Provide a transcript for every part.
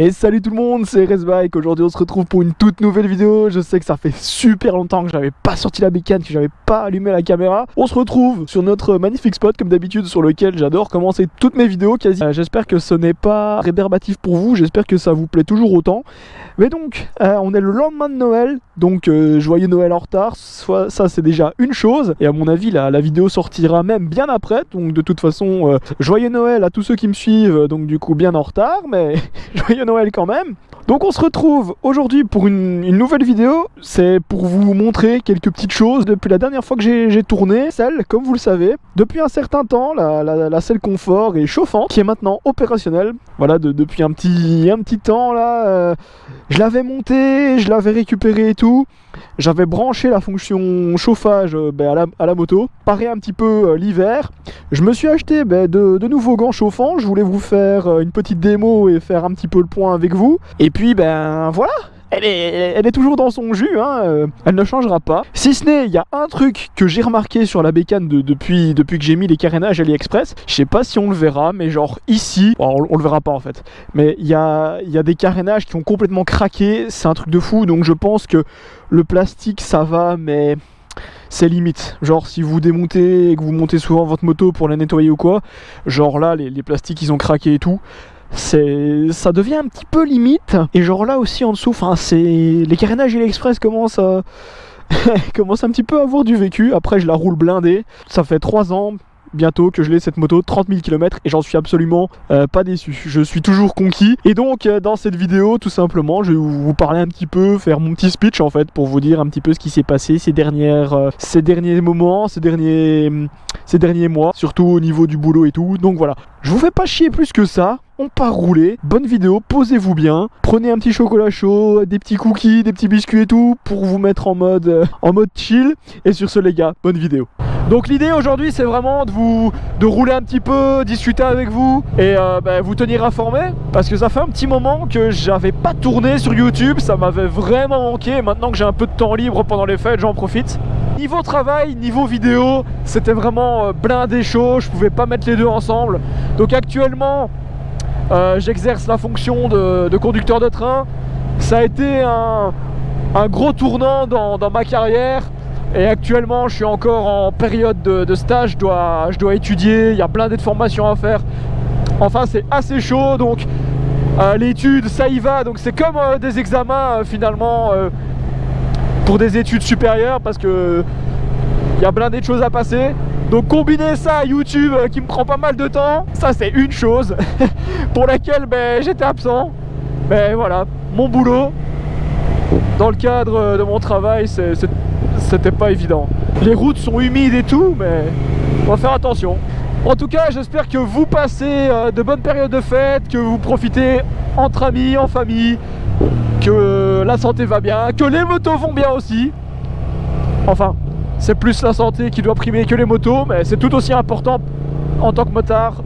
Et salut tout le monde, c'est Resbike. Aujourd'hui on se retrouve pour une toute nouvelle vidéo. Je sais que ça fait super longtemps que j'avais pas sorti la bécane, que j'avais pas allumé la caméra. On se retrouve sur notre magnifique spot comme d'habitude sur lequel j'adore commencer toutes mes vidéos quasi. J'espère que ce n'est pas rébarbatif pour vous, j'espère que ça vous plaît toujours autant. Mais donc on est le lendemain de Noël, donc joyeux Noël en retard, ça c'est déjà une chose. Et à mon avis la vidéo sortira même bien après, donc de toute façon joyeux Noël à tous ceux qui me suivent, donc du coup bien en retard, mais joyeux Noël quand même. Donc on se retrouve aujourd'hui pour une nouvelle vidéo. C'est pour vous montrer quelques petites choses depuis la dernière fois que j'ai tourné selle, comme vous le savez. Depuis un certain temps, la selle confort est chauffante, qui est maintenant opérationnelle. Voilà, depuis un petit temps là, je l'avais montée, je l'avais récupérée et tout. J'avais branché la fonction chauffage à la moto, paré un petit peu l'hiver. Je me suis acheté de nouveaux gants chauffants. Je voulais vous faire une petite démo et faire un petit peu le point avec vous. Et puis voilà, elle est toujours dans son jus, hein, elle ne changera pas. Si ce n'est, il y a un truc que j'ai remarqué sur la bécane depuis que j'ai mis les carénages AliExpress. Je sais pas si on le verra, mais genre ici, bon, on le verra pas en fait. Mais il y a des carénages qui ont complètement craqué, c'est un truc de fou. Donc je pense que le plastique ça va, mais c'est limite. Genre si vous démontez et que vous montez souvent votre moto pour la nettoyer ou quoi, genre là les plastiques ils ont craqué et tout. Ça devient un petit peu limite. Et genre là aussi en dessous, enfin les carénages AliExpress commencent à commencent un petit peu à avoir du vécu. Après je la roule blindée. Ça fait 3 ans bientôt que je l'ai cette moto, 30 000 km, et j'en suis absolument pas déçu. Je suis toujours conquis. Et donc dans cette vidéo tout simplement je vais vous parler un petit peu, faire mon petit speech en fait, pour vous dire un petit peu ce qui s'est passé ces derniers moments, ces derniers mois, surtout au niveau du boulot et tout. Donc voilà, je vous fais pas chier plus que ça. On part rouler, bonne vidéo, posez-vous bien, prenez un petit chocolat chaud, des petits cookies, des petits biscuits et tout pour vous mettre en mode chill. Et sur ce les gars, bonne vidéo. Donc l'idée aujourd'hui c'est vraiment de rouler un petit peu, discuter avec vous et vous tenir informé, parce que ça fait un petit moment que j'avais pas tourné sur YouTube, ça m'avait vraiment manqué. Maintenant que j'ai un peu de temps libre pendant les fêtes, j'en profite. Niveau travail, niveau vidéo, c'était vraiment blindé chaud, je pouvais pas mettre les deux ensemble. Donc actuellement j'exerce la fonction de conducteur de train. Ça a été un gros tournant dans ma carrière. Et actuellement je suis encore en période de stage, je dois étudier, il y a plein de formations à faire. Enfin c'est assez chaud, donc l'étude ça y va. Donc c'est comme des examens finalement pour des études supérieures, parce que il y a plein de choses à passer. Donc combiner ça à YouTube qui me prend pas mal de temps, ça c'est une chose pour laquelle j'étais absent. Mais voilà, mon boulot dans le cadre de mon travail c'était pas évident. Les routes sont humides et tout, mais on va faire attention. En tout cas j'espère que vous passez de bonnes périodes de fête, que vous profitez entre amis, en famille, que la santé va bien, que les motos vont bien aussi. Enfin, c'est plus la santé qui doit primer que les motos, mais c'est tout aussi important en tant que motard.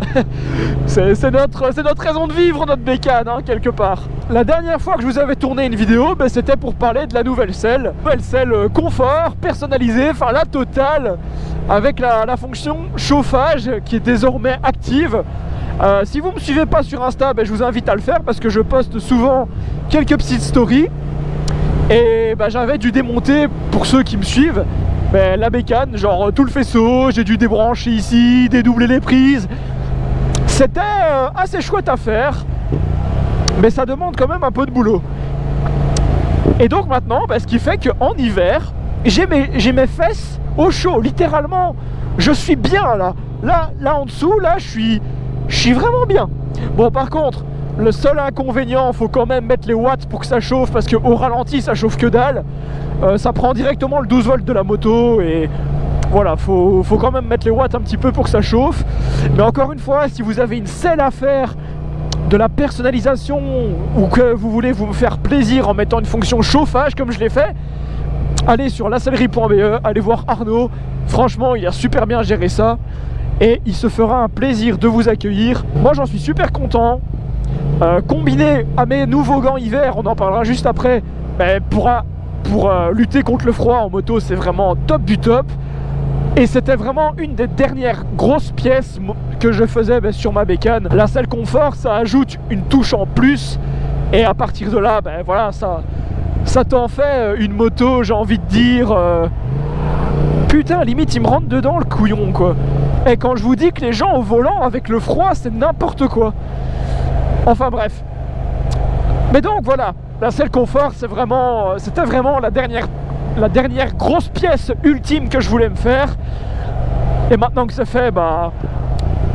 c'est notre raison de vivre, notre bécane, hein, quelque part. La dernière fois que je vous avais tourné une vidéo, c'était pour parler de la nouvelle selle. Nouvelle selle confort, personnalisée, enfin la totale, avec la fonction chauffage qui est désormais active. Si vous ne me suivez pas sur Insta, je vous invite à le faire, parce que je poste souvent quelques petites stories. Et j'avais dû démonter, pour ceux qui me suivent, la bécane, genre tout le faisceau. J'ai dû débrancher ici, dédoubler les prises. C'était assez chouette à faire, mais ça demande quand même un peu de boulot. Et donc maintenant, ce qui fait qu'en hiver, j'ai mes fesses au chaud, littéralement. Je suis bien là en dessous, là je suis vraiment bien. Bon, par contre, le seul inconvénient, faut quand même mettre les watts pour que ça chauffe, parce qu'au ralenti ça chauffe que dalle. Ça prend directement le 12 volts de la moto, et voilà, faut quand même mettre les watts un petit peu pour que ça chauffe. Mais encore une fois, si vous avez une selle à faire, de la personnalisation, ou que vous voulez vous faire plaisir en mettant une fonction chauffage comme je l'ai fait, allez sur lasellerie.be, allez voir Arnaud. Franchement il a super bien géré ça, et il se fera un plaisir de vous accueillir. Moi j'en suis super content. Combiné à mes nouveaux gants hiver, on en parlera juste après, pour lutter contre le froid en moto, c'est vraiment top du top. Et c'était vraiment une des dernières grosses pièces que je faisais sur ma bécane. La selle confort, ça ajoute une touche en plus Et à partir de là, ben voilà, ça t'en fait une moto, j'ai envie de dire... Putain, limite, il me rentre dedans le couillon, quoi. Et quand je vous dis que les gens au volant, avec le froid, c'est n'importe quoi. Enfin bref. Mais donc voilà, la selle confort, c'était vraiment la dernière grosse pièce ultime que je voulais me faire. Et maintenant que c'est fait, bah...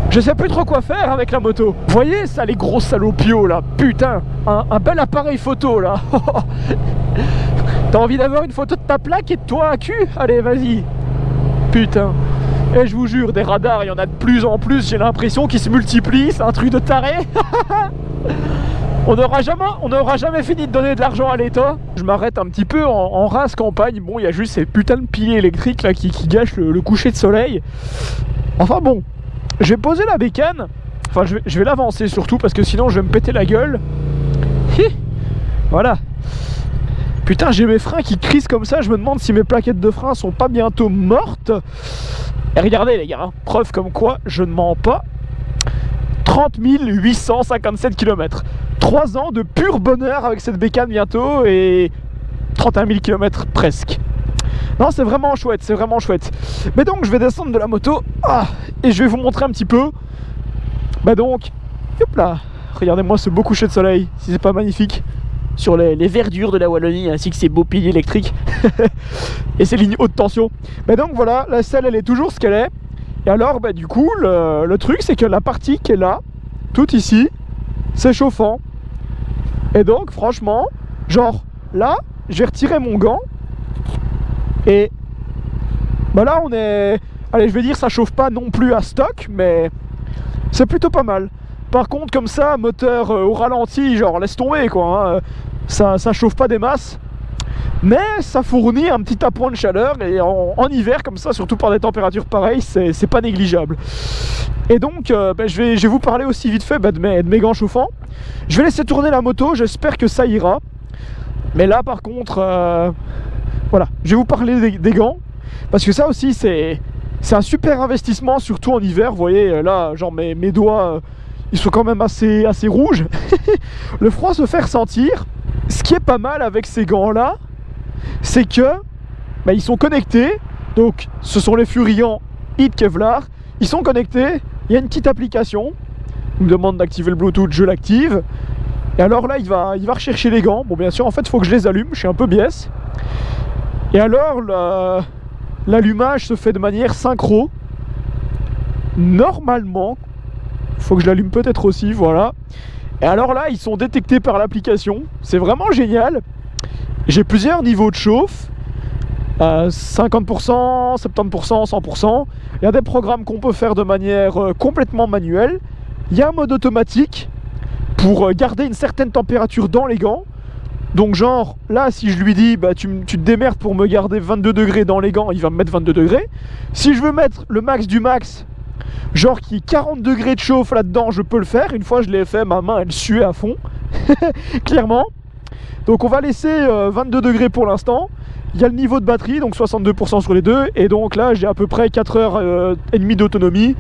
je sais plus trop quoi faire avec la moto. Vous voyez ça, les gros salopios là, putain, un bel appareil photo là. T'as envie d'avoir une photo de ta plaque et de toi à cul? Allez, vas-y. Putain. Et je vous jure, des radars, il y en a de plus en plus, j'ai l'impression qu'ils se multiplient, c'est un truc de taré. On n'aura jamais fini de donner de l'argent à l'État. Je m'arrête un petit peu en race campagne. Bon, il y a juste ces putains de piliers électriques là qui gâchent le coucher de soleil. Enfin bon, je vais poser la bécane. Enfin, je vais l'avancer surtout parce que sinon je vais me péter la gueule. Voilà. Putain, j'ai mes freins qui crissent comme ça. Je me demande si mes plaquettes de frein sont pas bientôt mortes. Et regardez les gars, hein, preuve comme quoi je ne mens pas. 30 857 km. 3 ans de pur bonheur avec cette bécane bientôt et 31 000 km presque. Non, c'est vraiment chouette, c'est vraiment chouette. Mais donc, je vais descendre de la moto et je vais vous montrer un petit peu. Bah donc, hop là, regardez-moi ce beau coucher de soleil, si c'est pas magnifique. Sur les verdures de la Wallonie ainsi que ces beaux piliers électriques et ces lignes haute tension. Bah donc voilà, la selle elle est toujours ce qu'elle est. Et alors bah du coup le truc c'est que la partie qui est là, tout ici, c'est chauffant. Et donc franchement, genre là, j'ai retiré mon gant et bah là on est... Allez, je vais dire ça chauffe pas non plus à stock, mais c'est plutôt pas mal. Par contre comme ça, moteur au ralenti, genre laisse tomber quoi, hein. Ça chauffe pas des masses. Mais ça fournit un petit appoint de chaleur et en hiver comme ça, surtout par des températures pareilles, c'est pas négligeable. Et donc je vais vous parler aussi vite fait de mes gants chauffants. Je vais laisser tourner la moto, j'espère que ça ira. Mais là par contre, voilà, je vais vous parler des gants. Parce que ça aussi c'est un super investissement, surtout en hiver. Vous voyez là, genre mes doigts, ils sont quand même assez rouges. Le froid se fait ressentir. Ce qui est pas mal avec ces gants là, c'est que ils sont connectés. Donc ce sont les Furrion Heat Kevlar. Ils sont connectés, il y a une petite application. Il me demande d'activer le Bluetooth, je l'active. Et alors là il va rechercher les gants. Bon bien sûr en fait il faut que je les allume, je suis un peu biais. Et alors l'allumage se fait de manière synchro. Normalement, il faut que je l'allume peut-être aussi, voilà. Et alors là, ils sont détectés par l'application. C'est vraiment génial. J'ai plusieurs niveaux de chauffe. 50%, 70%, 100%. Il y a des programmes qu'on peut faire de manière complètement manuelle. Il y a un mode automatique pour garder une certaine température dans les gants. Donc genre, là, si je lui dis, tu te démerdes pour me garder 22 degrés dans les gants, il va me mettre 22 degrés. Si je veux mettre le max du max, genre qui est 40 degrés de chauffe là-dedans, je peux le faire. Une fois je l'ai fait, ma main elle suait à fond. Clairement. Donc on va laisser 22 degrés pour l'instant. Il y a le niveau de batterie, donc 62% sur les deux. Et donc là j'ai à peu près 4h30 d'autonomie.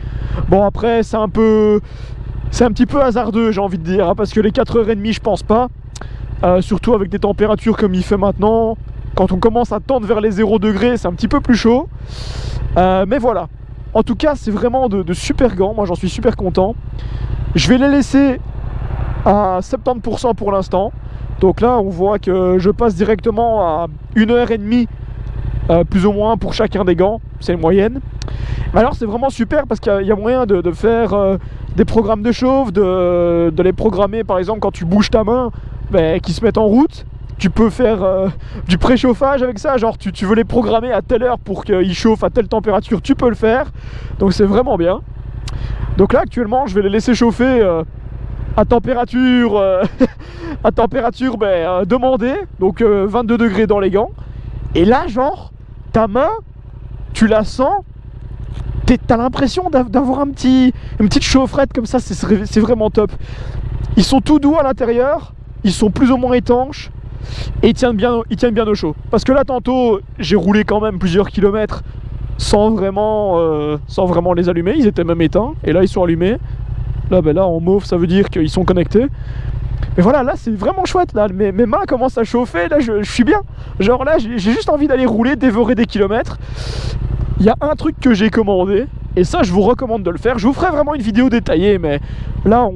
Bon après c'est un petit peu hasardeux, j'ai envie de dire, hein, parce que les 4h30 je pense pas. Surtout avec des températures comme il fait maintenant. Quand on commence à tendre vers les 0 degrés, c'est un petit peu plus chaud. Mais voilà. En tout cas, c'est vraiment de super gants. Moi, j'en suis super content. Je vais les laisser à 70% pour l'instant. Donc là, on voit que je passe directement à 1h30 plus ou moins pour chacun des gants. C'est une moyenne. Mais alors, c'est vraiment super parce qu'il y a moyen de faire des programmes de chauffe, de les programmer, par exemple, quand tu bouges ta main, qui se mettent en route. Tu peux faire du préchauffage avec ça, genre tu veux les programmer à telle heure pour qu'ils chauffent à telle température, tu peux le faire. Donc c'est vraiment bien. Donc là actuellement je vais les laisser chauffer à température demandée, donc 22 degrés dans les gants. Et là genre ta main, tu la sens, t'as l'impression d'avoir une petite chaufferette comme ça, c'est vraiment top. Ils sont tout doux à l'intérieur, ils sont plus ou moins étanches. Et ils tiennent bien au chaud. Parce que là tantôt j'ai roulé quand même plusieurs kilomètres sans vraiment les allumer. Ils étaient même éteints. Et là ils sont allumés. Là en mauve ça veut dire qu'ils sont connectés. Mais voilà, là c'est vraiment chouette, là mes mains commencent à chauffer, là je suis bien. Genre là j'ai juste envie d'aller rouler, dévorer des kilomètres. Il y a un truc que j'ai commandé, et ça je vous recommande de le faire. Je vous ferai vraiment une vidéo détaillée, mais là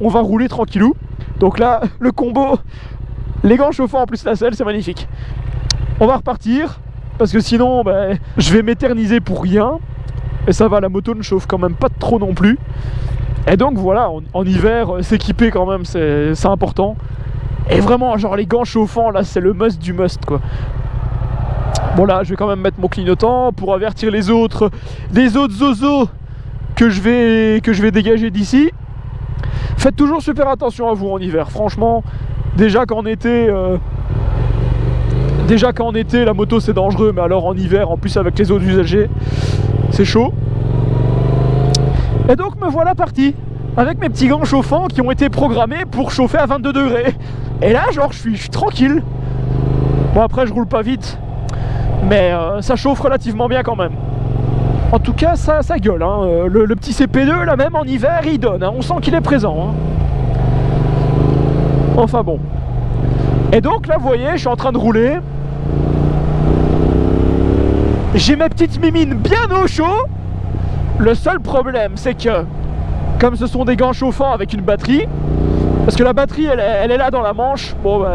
on va rouler tranquillou. Donc là le combo, les gants chauffants en plus la selle, c'est magnifique. On va repartir, parce que sinon je vais m'éterniser pour rien. Et ça va, la moto ne chauffe quand même pas trop non plus. Et donc voilà, en hiver, s'équiper quand même, c'est important. Et vraiment, genre les gants chauffants, là, c'est le must du must, quoi. Bon là, je vais quand même mettre mon clignotant pour avertir les autres zozos que je vais dégager d'ici. Faites toujours super attention à vous en hiver, franchement. Déjà qu'en été, la moto c'est dangereux, mais alors en hiver, en plus avec les autres usagers, c'est chaud. Et donc me voilà parti avec mes petits gants chauffants qui ont été programmés pour chauffer à 22 degrés. Et là genre je suis tranquille. Bon après je roule pas vite, mais ça chauffe relativement bien quand même. En tout cas ça gueule hein. Le petit CP2 là même en hiver il donne hein. On sent qu'il est présent hein. Enfin bon. Et donc là vous voyez je suis en train de rouler. J'ai mes petites mimines bien au chaud. Le seul problème c'est que comme ce sont des gants chauffants avec une batterie, parce que la batterie elle est là dans la manche, bon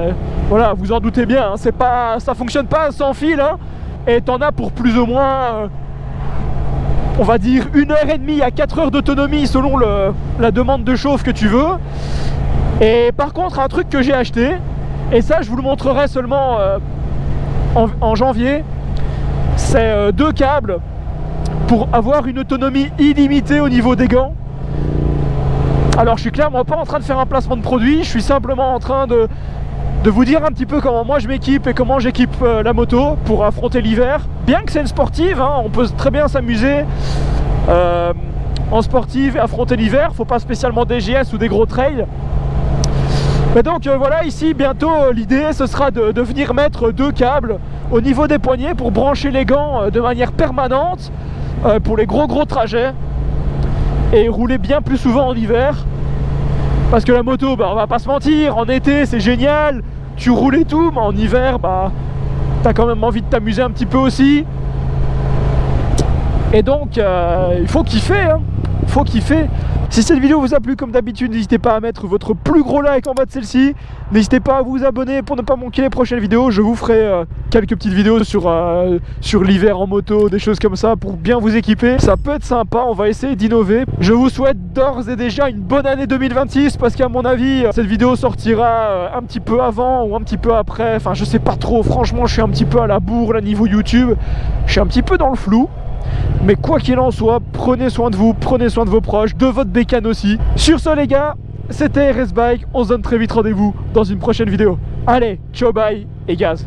voilà vous en doutez bien hein, ça fonctionne pas sans fil hein, et t'en as pour plus ou moins on va dire 1h30 à 4 heures d'autonomie selon la demande de chauffe que tu veux. Et par contre un truc que j'ai acheté, et ça je vous le montrerai seulement en janvier, c'est 2 câbles pour avoir une autonomie illimitée au niveau des gants. Alors je suis clairement pas en train de faire un placement de produit, je suis simplement en train de vous dire un petit peu comment moi je m'équipe et comment j'équipe la moto pour affronter l'hiver. Bien que c'est une sportive, hein, on peut très bien s'amuser en sportive et affronter l'hiver, faut pas spécialement des GS ou des gros trails. Mais donc voilà, ici bientôt l'idée ce sera de venir mettre 2 câbles au niveau des poignets pour brancher les gants de manière permanente pour les gros trajets et rouler bien plus souvent en hiver. Parce que la moto, on va pas se mentir, en été c'est génial, tu roules et tout, mais en hiver t'as quand même envie de t'amuser un petit peu aussi. Et donc il faut kiffer hein. Faut kiffer. Si cette vidéo vous a plu, comme d'habitude, n'hésitez pas à mettre votre plus gros like en bas de celle-ci. N'hésitez pas à vous abonner pour ne pas manquer les prochaines vidéos. Je vous ferai quelques petites vidéos sur l'hiver en moto, des choses comme ça pour bien vous équiper. Ça peut être sympa, on va essayer d'innover. Je vous souhaite d'ores et déjà une bonne année 2026 parce qu'à mon avis, cette vidéo sortira un petit peu avant ou un petit peu après. Enfin, je sais pas trop. Franchement, je suis un petit peu à la bourre là niveau YouTube. Je suis un petit peu dans le flou. Mais quoi qu'il en soit, prenez soin de vous, prenez soin de vos proches, de votre bécane aussi. Sur ce les gars, c'était RS Bike, on se donne très vite rendez-vous dans une prochaine vidéo. Allez, ciao bye et gaz.